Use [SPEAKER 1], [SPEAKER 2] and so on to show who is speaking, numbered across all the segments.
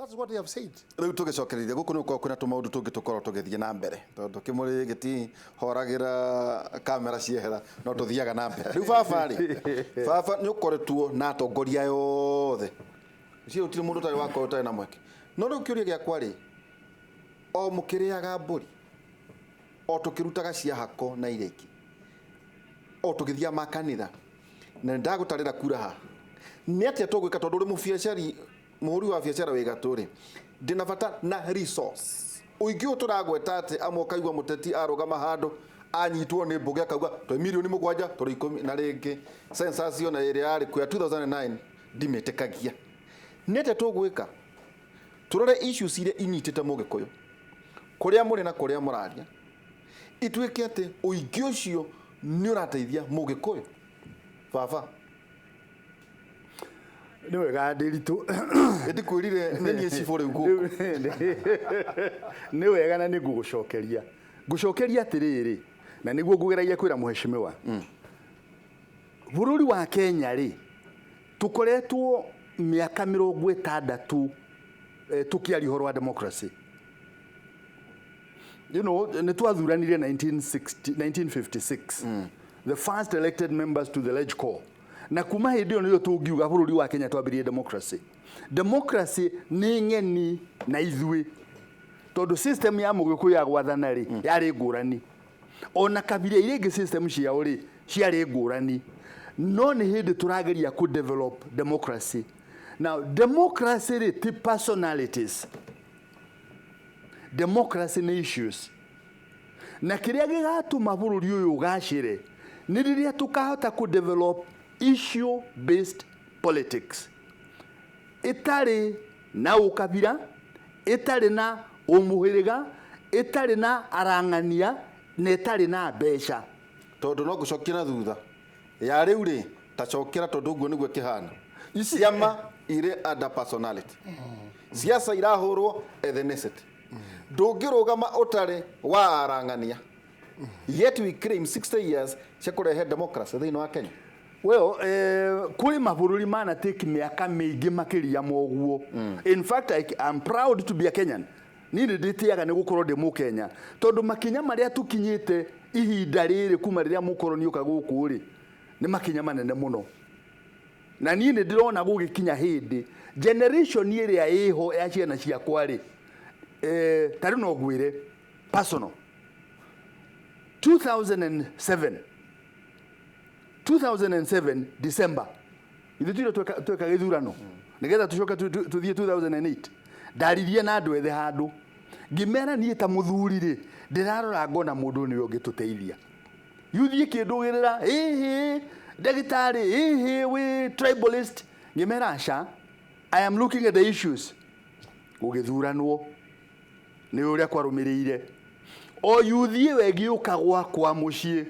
[SPEAKER 1] that's what they have said.
[SPEAKER 2] Riu tugicokereria guku ni uko kuna tumaundu tungi tukorwo tugithie na mbere tondu kimuri giti horagira kamera ciehera no tuthiaga na mbere riu baba ni ukoretwo na atongoria yothe cio utiri mundu tari wako utari na mweke no riu kiuria giakwa ri o mukiriaga mburi o tukirutaga cia hako na ireki o tugithia makanitha na ndagutarira kura ha ni atia tugwika tondu ri mubiacari muhuri wa biashara wega turi ndina bata na resource uingio turagweta ati amwe kaigwa muteti arugama handu anyitwo ni mbuge akauga to milioni 7 turi 10 na ringi census yo na iri yari kwa 2009 ndimetekagia nete tugwika turore issues ile inyitite mugikuyu kuria muri na kuria muraria itwike ati uingio ucio ni urateithia mugikuyu baba
[SPEAKER 1] ni wega ndiritu
[SPEAKER 2] ndikwirire nenie cibore guku
[SPEAKER 1] ni wega na ni ngugucokeria atiriri na niguo ngugeragia kwira muheshimiwa bururi wa Kenya ri tukoretwo miaka 60 tukiari horo wa democracy. You know, ni twathuranire 1956 the first elected members to the LegCo. Na kuma hindi yo niyo tungiuga bururi wa Kenya twambirie democracy ni ngeni na ithui tondu system ya mugikuyu ya gwathana ri yari ngurani ona kabira ile ingi system ciao ri ciari ngurani no ni hindi turageria ku develop democracy. Now democracy ri ti personalities, democracy ni issues na kiria gigatuma bururi uyu ugacire ni riria tukahota ku develop issue based politics itari na ukabira itari na umuhiriga itari na arangania na itari na besha
[SPEAKER 2] tondu no gucokira thutha ya riu ri tacokira tondu guo niguo kihana ciama ire ada personality siasa irahurwo ethnicity ndungirugama utari wa arangania yet we claim 60 years cia kurehe democracy thini wa Kenya.
[SPEAKER 1] Well, kuri mabururi mana take miaka mingi makiria moguo. In fact, I'm proud to be a Kenyan. Ni nditiaga ni gukorwo ndi mu Kenya. Tondu makinya maria tukinyite ihinda riri kuma riria mukoroni uka guku ri ni makinya manene muno. Na ni ndirona gugikinya hindi generation iria iho ya ciana cia kwari tari no gwire personal 2007 December ithutire tweka githurano nigetha tucoka tuthie 2008 ndaririe na andu ethe handu ngimera nie ta muthuri ri ndirarora ngona mundu ni ungituteithia yuthie kindugirira ndagitari we tribalist ngimera aca I am looking at the issues gugithuranwo ni uria kwarumirire o yuthie wegiuka gwakwa mucii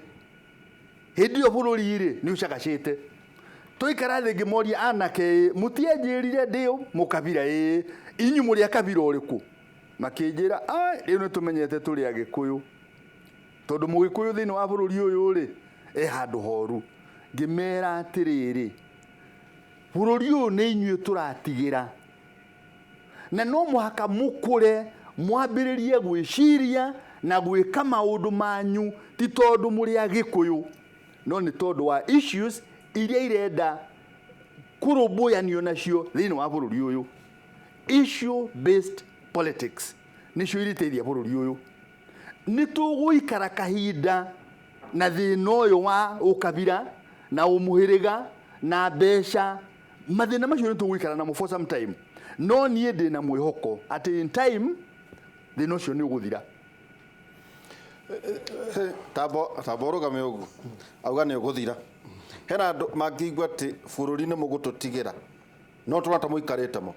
[SPEAKER 1] hindi yo bururi ri ni ucagacite tuikara thi ngimoria anake mutienjirire ndio mukabira inyu muri akabira uriku makinjira riu ni tumenyete turi agikuyu tondu mugikuyu thini wa bururi uyu ri handu horu ngimera atiriri bururi uyu ni inyu turatigira na no muhaka mukure mwambiririe gwiciria na gwika maundu manyu ti tondu muri agikuyu no ni tondu wa issues iria irenda kurubuyanio nacio thini wa bururi uyu. Issue based politics nicio iriteithia bururi uyu. Ni tuguikara kahinda na thina uyu wa ukabira na umuhiriga na besha mathina macio ni tuguikara na for some time no nie ndina mwihoko at in time thina ucio ni uguthira.
[SPEAKER 2] Taboro game ugu auga ni uguthira hena andu mangigwa ati bururi ni mugututigira no turata muikarite mo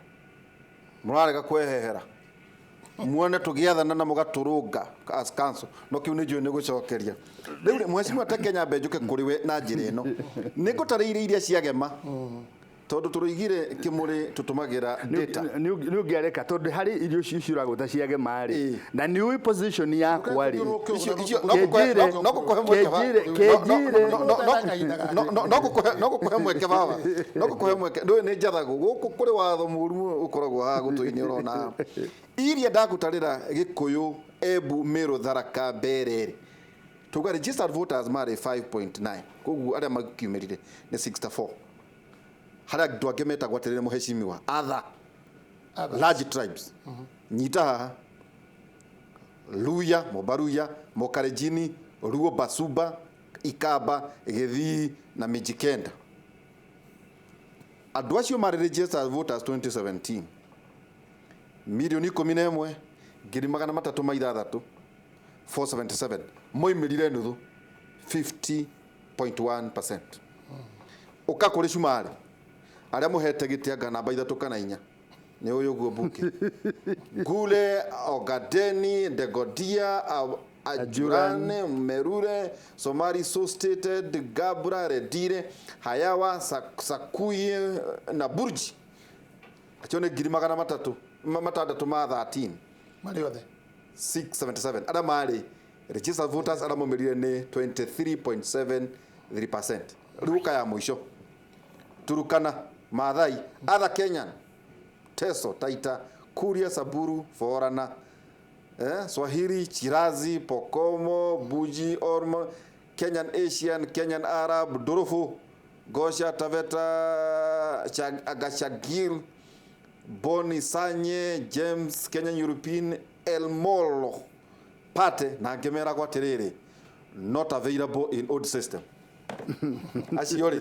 [SPEAKER 2] murarega kwehehera muone tugiathana na mugaturunga as council no kiu ni njui ni gucokeria riu mheshimiwa ta Kenya mbenjuke kuri we na njira ino ni ngutariire iria ciagema tondu turuigire kimuri tutumagira data
[SPEAKER 1] ni ungiareka tondu hari irio ciuragwo ta ciage mari na ni ui position yakwa ri
[SPEAKER 2] no gukuhe mweke baba no gukuhe mweke ndu ni njathagu guku kuri watho muru ukoragwo ha gutuini urona iria ndagutarira Gikuyu Embu Meru Tharaka Mberere tuga registered voters mari 5.9 koguo aria makiumirire ni 64 haria ndu angi metagwo atirire muheshimiwa other large tribes nyita haha Luya Mobaruya Mokarejini Ruo Basuba Ikamba Githii na Mijikenda andu acio mari registered voters 2017 milioni 11,306 477 moimirire nuthu 50.1%. Uka kuri Shumari aria muhete gitianga namba 3 kana 4 ni uyu guo Mbuki Gule Ogadeni Ndegodia Ajurane Merure Somali So Stated Gabra Redire Hayawa Sakuye na Burji achone 300 matandatu ma 13
[SPEAKER 3] mari othe
[SPEAKER 2] 677 ada mari registered voters ada momerire ni 23.73%. Ruka ya mwisho Turukana Maathai other Kenyan Teso Taita Kuria Saburu Forana Swahili Chirazi Pokomo Buji Ormo Kenyan Asian Kenyan Arab Dorofu Gosha Taveta Agashagil Boni Sanye James Kenyan European Elmolo Pate na ngemera kwa terere not available in old system Ashiori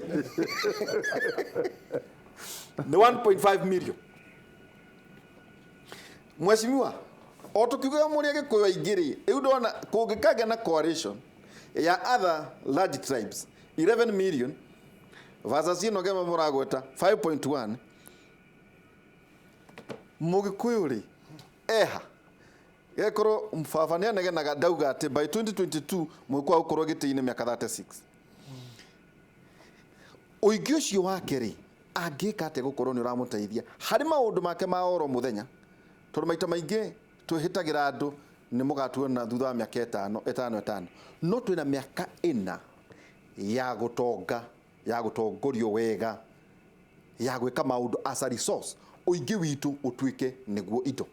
[SPEAKER 2] the 1.5 million Mweshimiwa otukiuga muri Gikuyu aingiri ndona kungikage na coalition ya other large tribes 11 million versus ino gema muragweta 5.1 Mugikuyu ri eha gekoro mfafania negenaga dauga ati by 2022 mwikwa ukorwo gitiine miaka 36 uigi ucio wake ri angika ate gukorwo ni uramuteithia hari maundu make ma oro muthenya tondu maita maingi twihitagira andu ni mugatuona thutha wa miaka 5 no twina miaka 4 ya gutonga ya gutongorio wega ya gwika maundu as a resource uigi witu utwike niguo indo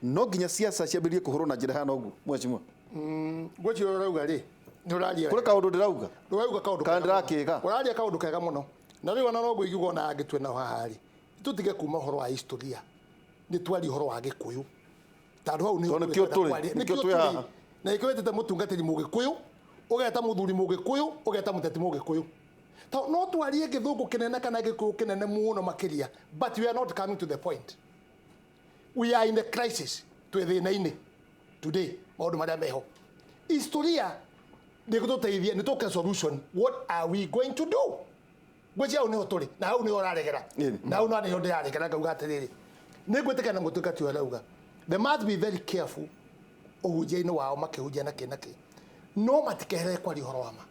[SPEAKER 2] no ginya siasa ciambirie kuhurwo na njira hana ugu mweshimwa
[SPEAKER 3] gwachi urauga ri ni uraria
[SPEAKER 2] kuri kaundu ndirauga
[SPEAKER 3] urauga kaundu
[SPEAKER 2] kandirakiga
[SPEAKER 3] uraria kaundu kega muno na riu ona no guigugo na agitwe na hahari tutige kuma horo wa historia ni twari horo wa Gikuyu tandu hau ni
[SPEAKER 2] nikio twi haha
[SPEAKER 3] na ikwete ta mutungatiri Mugikuyu ugeta muthuri Mugikuyu ugeta muteti Mugikuyu no twarie githungu kinene kana Gikuyu kinene muno makiria but we are not coming to the point. We are in the crisis twithina-ini today maundu maria meho historia nigututeithia ni tuke solution. What are we going to do? Gweji au niho turi na au niho raregera na au niho ndiraregera ngauga atiriri nigwitikana ngutuka ti arauga they must be very careful uhunjia-ini wao makihunjia na kinaki no matikehere kwa rihoro wama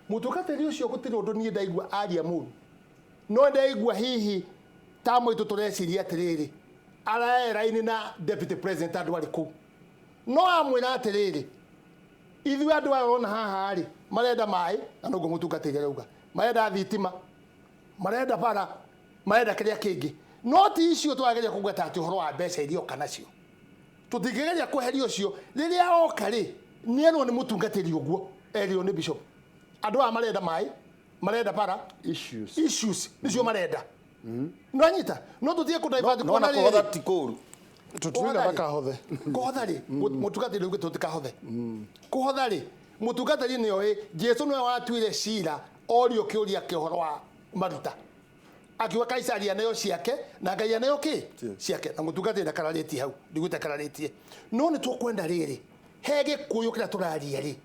[SPEAKER 3] mutukatiri ucio gutiri undu nie ndaigua aria muru no ndaigua hihi tamo itu tureciria atiriri araera-ini na deputy president andu ariku no amwira atiriri ithu andu arona haha ri marenda mai na no mutungatiri arauga marenda thitima marenda bara marenda kiria kingi no ti icio twageria kugweta ati horo wa mbeca irio kana cio tutigeria kuheria ucio riria oka ri nierwo ni mutungatiri uguo erio ni bishop andu a marenda mai marenda bara issues nicio marenda no nyita no tutie ku divert
[SPEAKER 2] ko na kuhotha ti kuru
[SPEAKER 3] tutuiga bakahothe kuhotha ri mutungatiri uguo tutikahothe kuhotha ri mutungatiri ni oi Jesu no watuire cira orio kiuria kihoro wa maruta akiwa Kaisaria nayo ciake na Ngai nayo ki ciake na mutungatiri karariti hau ndigute kararitie no ni tukwenda riri he Gikuyu kira turaria ri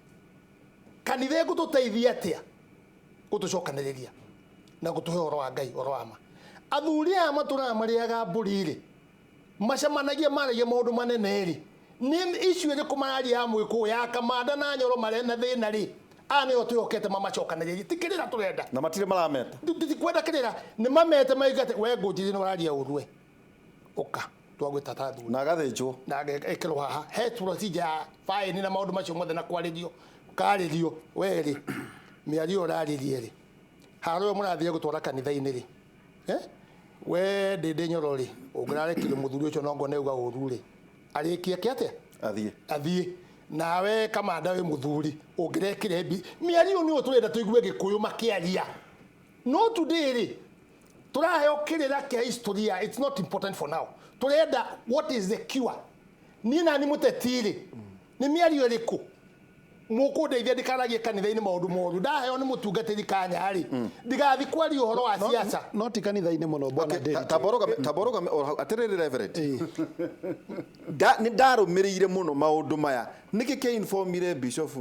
[SPEAKER 3] kanithe gututeithia atia gutucokaniriria na gutuhe horo wa Ngai horo wa ma athuri aya matura mariaga mburi ri macamanagia maragia maundu manene ri ni issue ri kumararia amwe ku ya kamanda na nyoro marena thina ri ane yo tuyokete mamacokanĩrĩrie tikĩrĩra tũrenda
[SPEAKER 2] na matire marameta
[SPEAKER 3] tutikwenda kĩrĩra nĩ mamete maigate we ngũnjiri nĩ ũraria ũrue ũka twagwĩta tathu
[SPEAKER 2] na agathĩnjwo
[SPEAKER 3] na ekĩrwo haha he procedure ya faini na maũndũ macio mothe na kwarĩrio karĩrio werĩ mĩario ũrarĩrie rĩ harũyo mũrathiĩ gũtwara kanitha-inĩ rĩ we ndĩndĩ nyoro rĩ ũngĩrarekire mũthuri ũcio no ngone uga ũru rĩ arĩkie kĩate athiĩ nawe kamanda we mũthuri ũngĩrekire mĩario nĩ ũtũrenda tũigue Gĩkũyũ makĩaria no today rĩ tũraheo kĩrĩra kĩa historia. It's not important for now. Tũrenda what is the cure. Niĩ nani mũteti rĩ nĩ mĩario ĩrĩkũ mũkũndeithia ndikaragie kanitha-inĩ maũndũ moru ndaheo nĩ mũtungatĩri kanya rĩ ndigathi kwaria ũhoro wa siasa
[SPEAKER 4] no ti kanitha-inĩ mũno bwana David
[SPEAKER 2] taboroga atĩrĩrĩ reverend nĩ ndarũmĩrĩire mũno maũndũ maya nĩkĩ kĩ informire bishop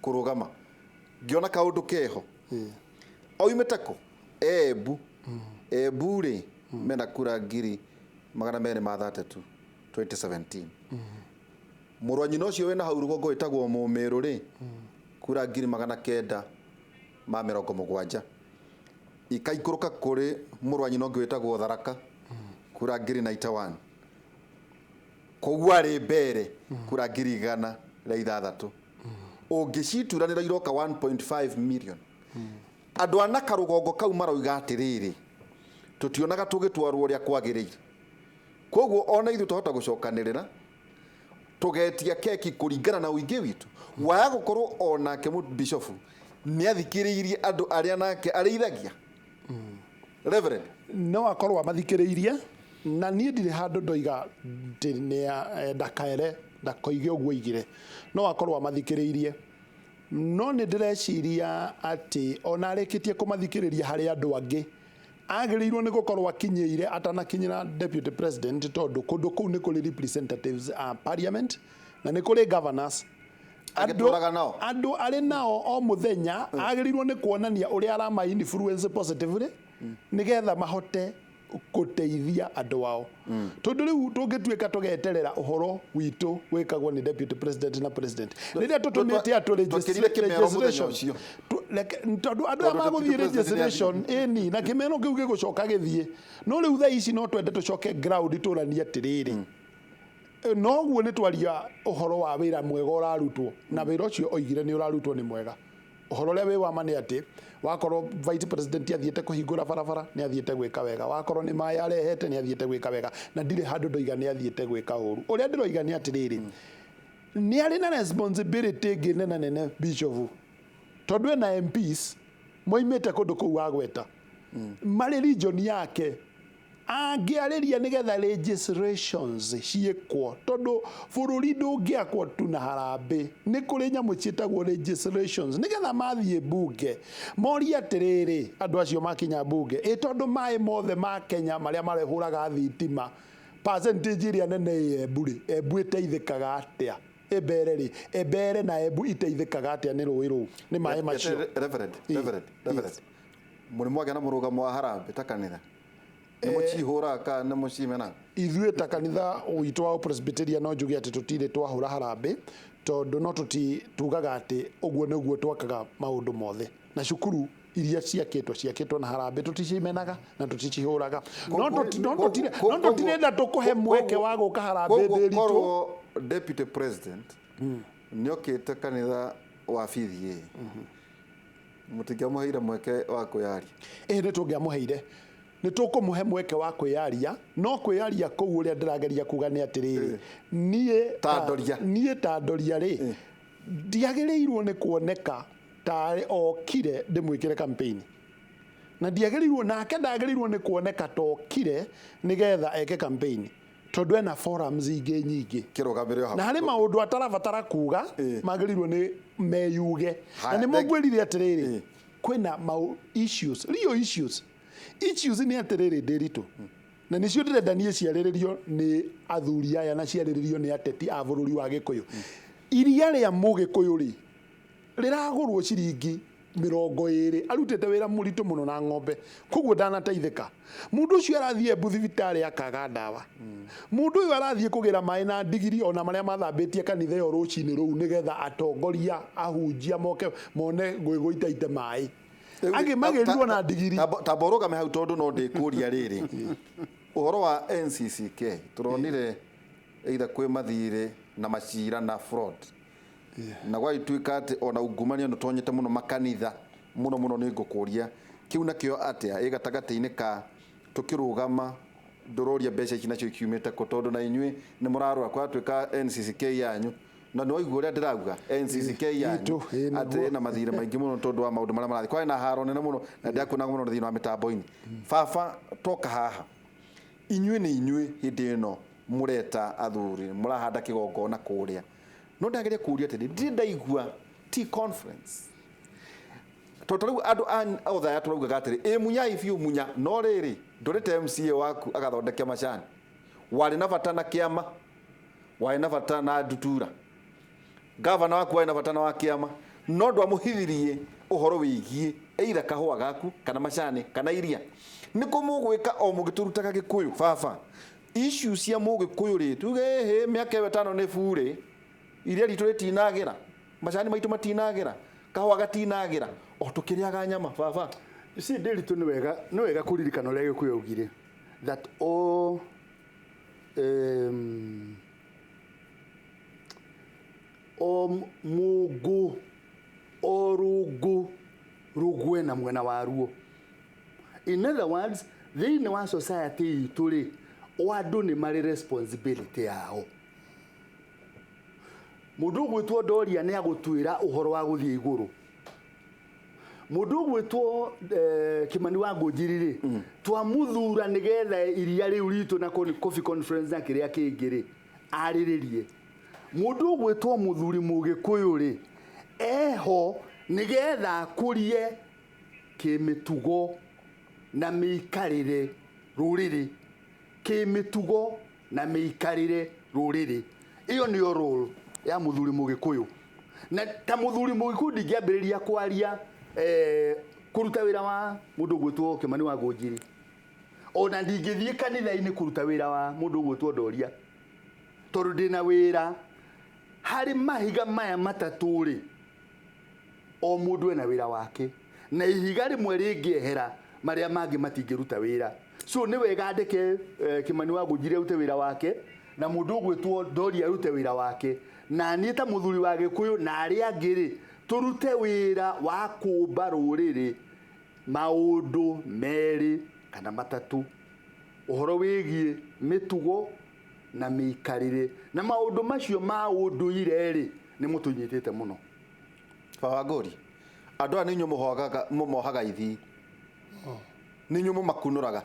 [SPEAKER 2] kũrũgama ngĩona kaũndũ keho oimĩte kũ Embu rĩ mena kura 230 2017 mũrwanyi ũcio wĩna hau rũgongo wĩtagwo Mũmĩrũ rĩ kura 970 ikaikũrũka kũrĩ mũrwanyi ũngĩ wĩtagwo Tharaka kura 91 koguo arĩ mbere kura 160 ũngĩcituranĩra iroka 1.5 million andũ ana karũgongo kau maroiga atĩrĩrĩ tũtionaga tũgĩtwarwo ũrĩa kwagĩrĩire koguo ona ithuĩ tũhota gũcokanĩrĩra tugetia keki kũringana na ũingĩ witũ waya gũkorwo onake bishop nĩ athikĩrĩirie andũ arĩa nake arĩithagia reverend
[SPEAKER 4] no akorwo amathikĩrĩirie na niĩ ndirĩ handũ ndoiga nĩ ndakaere ndakoige ũguo igire no akorwo amathikĩrĩirie no nĩ ndĩreciria atĩ ona arĩkĩtie kũmathikĩrĩria harĩ andũ angĩ agĩrĩirwo nĩ gũkorwo akinyĩire atanakinyĩra deputy president tondũ kũndũ kũu nĩ kũrĩ representatives a parliament na nĩ kũrĩ governors andũ arĩ nao o mũthenya agĩrĩirwo nĩ kuonania ũrĩa arama influence positively nĩgetha mahote gũteithia andũ ao tondũ rĩu tũngĩtuĩka tũgeterera ũhoro witũ wĩkagwo nĩ deputy president na president rĩrĩa tũtũmĩte atũ registration tondũ andũ arĩa magũthiĩ registration ĩni na kĩmeno kĩu gĩgũcoka gĩthiĩ no rĩu thaa ici no twende tũcoke ground tũranie atĩrĩrĩ noguo nĩ twaria ũhoro wa wĩra mwega ũrarutwo na wĩra ũcio oigire nĩ ũrarutwo nĩ mwega ũhoro ũrĩa wĩ wama nĩ atĩ wakorwo vice president athiĩte kũhingũra barabara nĩ athiĩte gwĩka wega wakorwo nĩ maĩ arehete nĩ athiĩte gwĩka wega na ndirĩ handũ ndoiga nĩ athiĩte gwĩka ũru ũrĩa ndĩroiga nĩ atĩrĩrĩ nĩ arĩ na responsibility ĩngĩ nene bishop tondũ ena MPs moimĩte kũndũ kũu agweta marĩ region yake angĩarĩria nĩgetha legislations ciĩkwo tondũ bũrũri ndũngĩakwo tu na harambĩ nĩ kũrĩ nyamũ ciĩtagwo legislations nĩgetha mathiĩ mbunge moria atĩrĩrĩ andũ acio makinya mbunge tondũ maĩ mothe ma Kenya marĩa marehũraga thitima percentage ĩrĩa nene Embu ĩteithĩkaga atĩa Ebere na Embu iteithĩkaga atĩa nĩ rũĩ rũu nĩ maĩ macio
[SPEAKER 2] reverend mũrĩmo agĩa na mũrũgamo wa harambĩ ta kanitha nĩ mũcihũra ka nĩ mũcimena
[SPEAKER 4] ithuĩ ta kanitha witũ wa Presbyterian no njuge atĩ tũtirĩ twahũra harambĩ tondũ no tugaga atĩ ũguo nĩguo twakaga maũndũ mothe na cukuru iria ciakĩtwo na harambĩ tũticimenaga na tũticihũraga no tũtirenda tũkũhe mweke wa gũka harambĩ ndĩritũ
[SPEAKER 2] deputy president nĩokĩte kanitha wa BDA mũtingĩamũheire mweke wa kwĩyaria
[SPEAKER 4] nĩ tũngĩamũheire nĩ tũkũmũhe mweke wa kwĩyaria no kwĩyaria kũu ũrĩa ndĩrageria kuga nĩ atĩrĩrĩ niĩ ta Ndoria rĩ ndiagĩrĩirwo nĩ kuoneka tarĩ okire ndĩmwĩkĩre campaign na ndiagĩrĩirwo nake ndagĩrĩirwo nĩ kuoneka tokire nĩgetha eke campaign tondũ ena forums ingĩ nyingĩ na harĩ maũndũ atarabatara kuga magĩrĩirwo nĩ meyuge na nĩ mũgwĩrire atĩrĩrĩ kwĩna issues nĩ atĩrĩrĩ ndĩritũ na nĩcio ndĩrenda niĩ ciarĩrĩrio nĩ athuri aya na ciarĩrĩrio nĩ ateti a bũrũri wa Gĩkũyũ iria rĩa Mũgĩkũyũ rĩ rĩragũrwo ciringi 20 arutite wira muritu muno na ng'ombe koguo ndanateithika mundu ucio arathie thibitarĩ akaga ndawa mundu uyu arathie kugira mai na ndigiri ona maria mathambitie kanitha yo rucini ruu nigetha atongoria ahunjia moke mone gwiguitaite mai agi magirirwo na ndigiri
[SPEAKER 2] taboroga me hau tondu no ndikuria riri uhoro wa NCCK turonire either kwi mathire na macira na fraud na gwaituika ati ona ungumania no tonyete muno makanitha muno ni ngukuria kiu nakio atia igatagati-ini ka tukirugama ndororia mbeca ici nacio ikiumite ko tondu na inyui ni murarwa kwa tuika NCCK yanyu na no igwo ria ndirauga NCCK yanyu ati na mathire maingi muno tondu wa maundu maria marathi kwa na haro nene muno na ndiakuna muno thini wa mitambo-ini baba toka haha inyui ni inyui hindi ino mureta athuri murahanda kigongona kuria no ndageria kuria ati ndaigua tea conference totaru andu otha ya turauga gatiri munyai fiu munya no riri ndurite MCA waku agathondeka macani wari na bata na kiama wari na bata na ndutura governor waku wari na bata na kiama no ndo amuhithirie uhoro wigie eira kahua gaku kana macani kana iria niko mugwika o mugiturutaga gikuyu baba issue cia mugikuyu ri tuge he miaka 5 ni bure iria ritu ritinagira macani maitu matinagira kahua gatinagira o tukiriaga nyama baba
[SPEAKER 1] si ndiritu ni wega kuririkana uria gikuyu ugire that all mugu orugu rugwe na mwena waruo. In other words, thĩinĩ wa society itũ rĩ andũ nĩ marĩ responsibility yao. Mũndũ gwĩtwo Doria nĩ agũtwĩra ũhoro wa gũthiĩ igũrũ. Mũndũ gwĩtwo Kimani wa Ngũnjiri rĩ twamuthura nĩgetha iria rĩu ritũ na coffee conference na kĩrĩa kĩngĩ rĩ arĩrĩrie. Mũndũ gwĩtwo Mũthuri Mũgĩkũyũ rĩ eho nĩgetha akũrie kĩmĩtugo na mĩikarĩre rũrĩrĩ kĩmĩtugo na mĩikarĩre rũrĩrĩ. Iyo nĩyo role ya Mũthuri Mũgĩkũyũ. Na ta Mũthuri Mũgĩkũyũ ndingĩambĩrĩria kwaria kuruta wĩra wa mũndũ gwĩtwo Kimani wa Ngũnjiri. Ona ndingĩthiĩ kanitha-inĩ kuruta wĩra wa mũndũ gwĩtwo Doria. Tondũ ndĩna wĩra harĩ mahiga maya matatũ rĩ o mũndũ ena wĩra wake na ihiga rĩmwe rĩngĩehera maria mangĩ matingĩruta wĩra. So nĩ wega andĩke Kimani wa Ngũnjiri arute wĩra wake na mũndũ gwĩtwo Doria arute wĩra wake na niĩ ta mũthuri wa Gĩkũyũ na arĩa angĩ rĩ turute wĩra wa kũmba rũrĩrĩ maũndũ merĩ kana matatũ. Ũhoro wĩgiĩ mĩtugo na mĩikarĩre na maũndũ macio ma ũndũire rĩ nĩ mũtũnyitĩte mũno.
[SPEAKER 2] Baba Ngũri andũ aya nĩ inyuĩ mũmohaga ithi nĩ inyuĩ mũmakunũraga.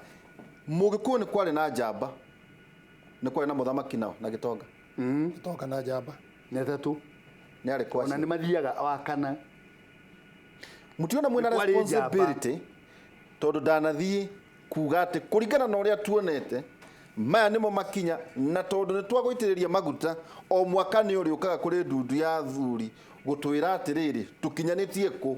[SPEAKER 2] Mũgĩkũyũ nĩ kwarĩ na njamba nĩ kwarĩ na mũthamaki nao na Gĩtonga
[SPEAKER 3] Gĩtonga na njamba
[SPEAKER 1] nĩ atatũ
[SPEAKER 2] nĩ arĩ kwaci
[SPEAKER 1] na nĩ mathiaga wa kana.
[SPEAKER 2] Mũtiona mwĩna responsibility tondũ ndanathiĩ kuga atĩ kũringana na ũrĩa tuonete maya nĩmo makinya na tondũ nĩ twagũitĩrĩria maguta o mwaka nĩ ũrĩũkaga kũrĩ ndundu ya athuri gũtwĩra atĩrĩrĩ tũkinyanĩtie kũ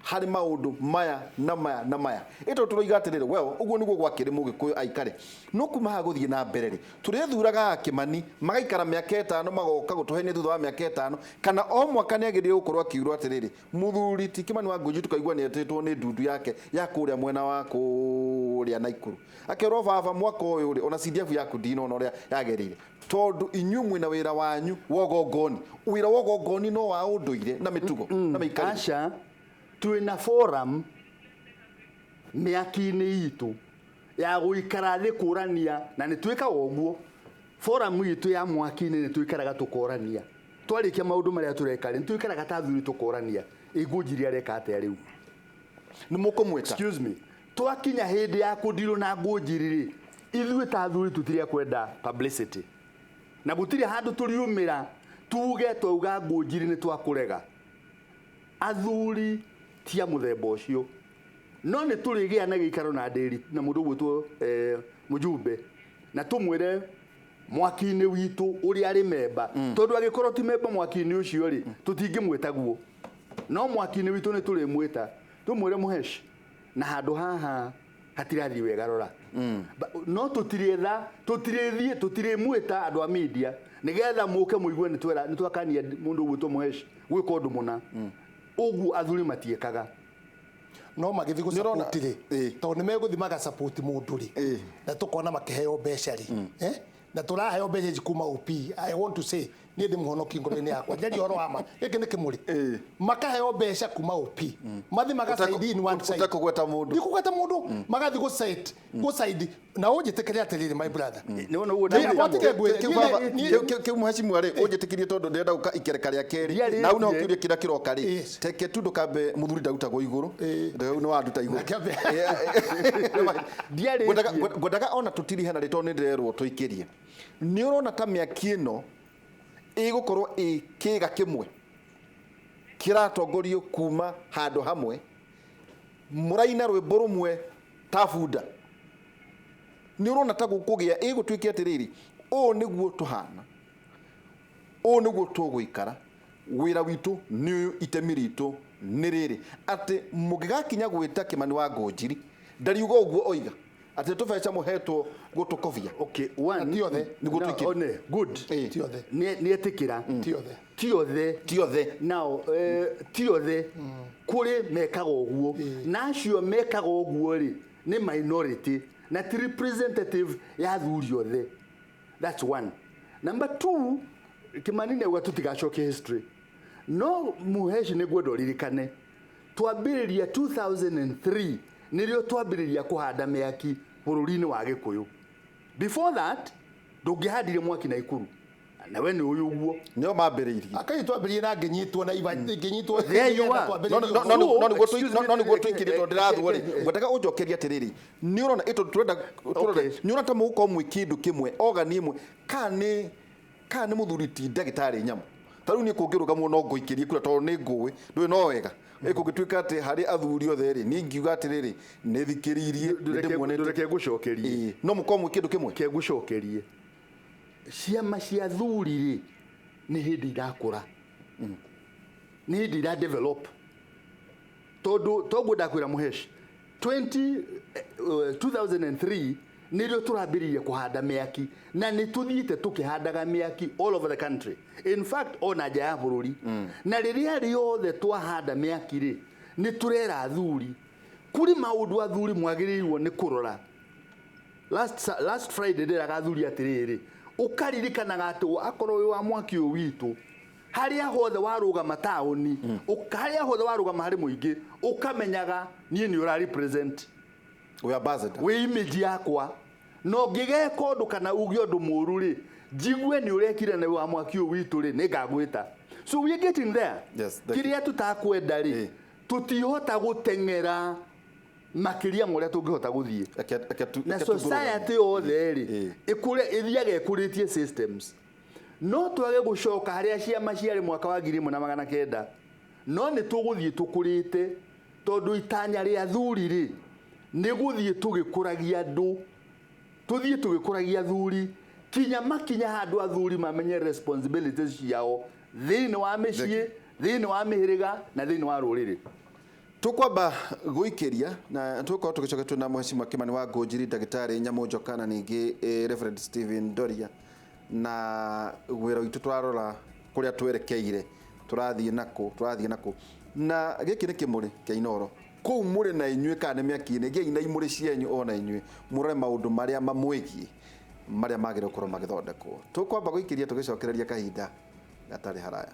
[SPEAKER 2] harĩ maũndũ maya na maya na maya. Ĩto tũroiga atĩrĩrĩ well ũguo nĩguo gwakĩrĩ Mũgĩkũyũ aikare no kuma haha gũthiĩ na mbere rĩ tũrĩthuraga Kimani magaikara mĩaka 5 magoka gũtũhenia thutha wa mĩaka 5 kana o mwaka nĩ agĩrĩire gũkorwo akiuga atĩrĩrĩ mũthuri ti Kimani wa Ngũnjiri tukaigua nĩ etĩtwo nĩ ndundu yake ya kũrĩa mwena wa kũrĩa Naikuru akerwo baba mwaka ũyũ rĩ ona CDF yaku ndinona ũrĩa yagerĩire tondũ inyuĩ mwĩna wĩra wanyu wogongoni. Wĩra wogongoni no wa ũndũire na mĩtugo na mĩikarĩre.
[SPEAKER 1] Aca twĩna forum mĩaki-inĩ itũ ya gũikara thĩ kũrania na nĩ twĩkaga ũguo. Forum itũ ya mwaki-inĩ nĩ twĩkaraga tũkorania twarĩkia maũndũ marĩa tũreka nĩ twĩkaraga ta athuri tũkorania Ngũnjiri areka atĩa rĩu
[SPEAKER 2] nĩ mũkũmwĩta
[SPEAKER 1] excuse me twakinya hĩndĩ ya kũndirwo na Ngũnjiri rĩ ithuĩ ta athuri tũtirĩ kwenda publicity na gũtirĩ handũ tũriumĩra tuge twauga Ngũnjiri nĩ twakũrega. Athuri tia mũthemba ũcio no nĩ tũrĩgĩa na gĩikaro na ndĩri na mũndũ gwĩtwo Mũjumbe na tũmwĩre mwaki-inĩ witũ ũrĩa arĩ memba tondũ angĩkorwo ti memba mwaki-inĩ ũcio rĩ tũtingĩmwĩta guo no mwaki-inĩ witũ nĩ tũrĩmwĩta tumwire Muhesh na handu haha hatirathi wega rora no tutirimwita andu a media nigetha muke muigue ni twakania mundu gwitwo Muhesh gwika undu muna uguo athuri matiekaga
[SPEAKER 3] no magithi go support ri to ni meguthi maga support mundu ri na tukona makiheo mbeca ri na turaheo mbeca kuma OP. I want to say ni ndi muhonoki ngoro-ini yakwa njari horo ama giki ni kimuri makaheo mbeca kuma OP mathi magasaidi in one side
[SPEAKER 2] utakugweta mundu
[SPEAKER 3] ndikugweta mundu magathi go side na unjitikiria atiriri my brother
[SPEAKER 1] ni wona uguo
[SPEAKER 2] kiu Mheshimiwa ri unjitikirie tondu ndenda guka ikereka ria keri na u no kiuria kira kiroka ri teke tu ndukambe muthuri ndagutagwo iguru ndau no wanduta iguru gwendaga ona tutiri hena rito ni ndirerwo tuikirie ni urona ta miaki ino igukorwo ikiga kimwe kiratongorio kuma handu hamwe muraina rwimbo rumwe tabunda ni urona ta gukugia igutwikia atiriri o niguo tuhana o niguo tuguikara wira witu ni itemi ritu ni riri ati mugigakinya gwita Kimani wa Ngonjiri ndariuga uguo oiga ati tufecha muhetwo gutukobia
[SPEAKER 1] okay one
[SPEAKER 3] tiothe
[SPEAKER 1] ni gutwikira one good
[SPEAKER 3] tiothe
[SPEAKER 1] ni etikira tiothe now tiothe kuri mekaga uguo na acio mekaga uguo ri ni minority na ti representative ya thuri othe. That's one. Number two, Kimani ne tutigacoke history no Muhesh ne gwedo ririkane twambiriria 2003 nirio twambiriria kuhanda miaki bururi-ini wa Gikuyu. Before that ndungihandire mwaki na Ikuru na we ni uyu guo
[SPEAKER 2] nio mambiriirie
[SPEAKER 3] akai twambiririe na nginyitwo na iva nginyitwo
[SPEAKER 2] no ni gwo twikirie tondu ndirathwo ri ngwendaga unjokeria atiriri ni urona ito turenda ni urona ta muguko mwi kindu kimwe ogani imwe kani muthuri ti ndagitari nyamu taru ni kungiruga muno nguikirie kura tondu ni ngui ndui no wega ikugituika ati hari athuri othe ri ni ngiuga atiriri ni thikiririe
[SPEAKER 1] ndureke gucokerie
[SPEAKER 2] no muko mwi kindu kimwe
[SPEAKER 1] ke gucokerie ciama cia thuri ri ni hindi irakura ni hindi ira develop tondu toguo ndakwira Muhesh 2003 nirio turambiririe kuhanda miaki na ni tuthiite tukihandaga miaki all over the country, in fact ona nja ya bururi na riria riothe twahanda miaki ri ni turera athuri kuri maundu athuri mwagirirwo ni kurora. Last Friday ndiraga athuri atiriri ukaririkanaga ati akorwo wi wa mwaki uyu witu haria hothe warugama tauni haria hothe warugama hari muingi ukamenyaga nie ni ura represent
[SPEAKER 2] we ambassador
[SPEAKER 1] we image yakwa no ngigeka undu kana ugi undu muru ri jigue ni urekire na wa mwaki uyu witu ri ni ngagwita. So we are getting there.
[SPEAKER 2] Yes,
[SPEAKER 1] kiria tutakwenda ri tutihota gutengera makiria muria tungihota guthie na society othe ri ikure ithiaga ikuritie systems no twage gucoka haria ciama ciari mwaka wa 1900 no ni tuguthie tukurite tondu itanya ria athuri ri ni guthie tugikuragia andu tuthie tugikuragia athuri kinya makinya handu athuri mamenye responsibilities ciao thiini wa micii thiini wa mihiriga na thiini wa ruriri.
[SPEAKER 2] tukwamba guikiria na tuko tugicoka na Mheshimiwa Kimani wa Ngonjiri Ndagitari Nyamu Njoka na ningi Reverend Stephen Doria na wira witu twarora kuria twerekeire turathie nako na giki ni kimuri kia Inoro kuu muri na inyue kana miaki-ini ngi ina imuri cienyu ona inyue murore maundu maria mamwigie maria magire ukorwo magithondekwo tukwamba guikiria tugicokereria kahinda gatari haraya.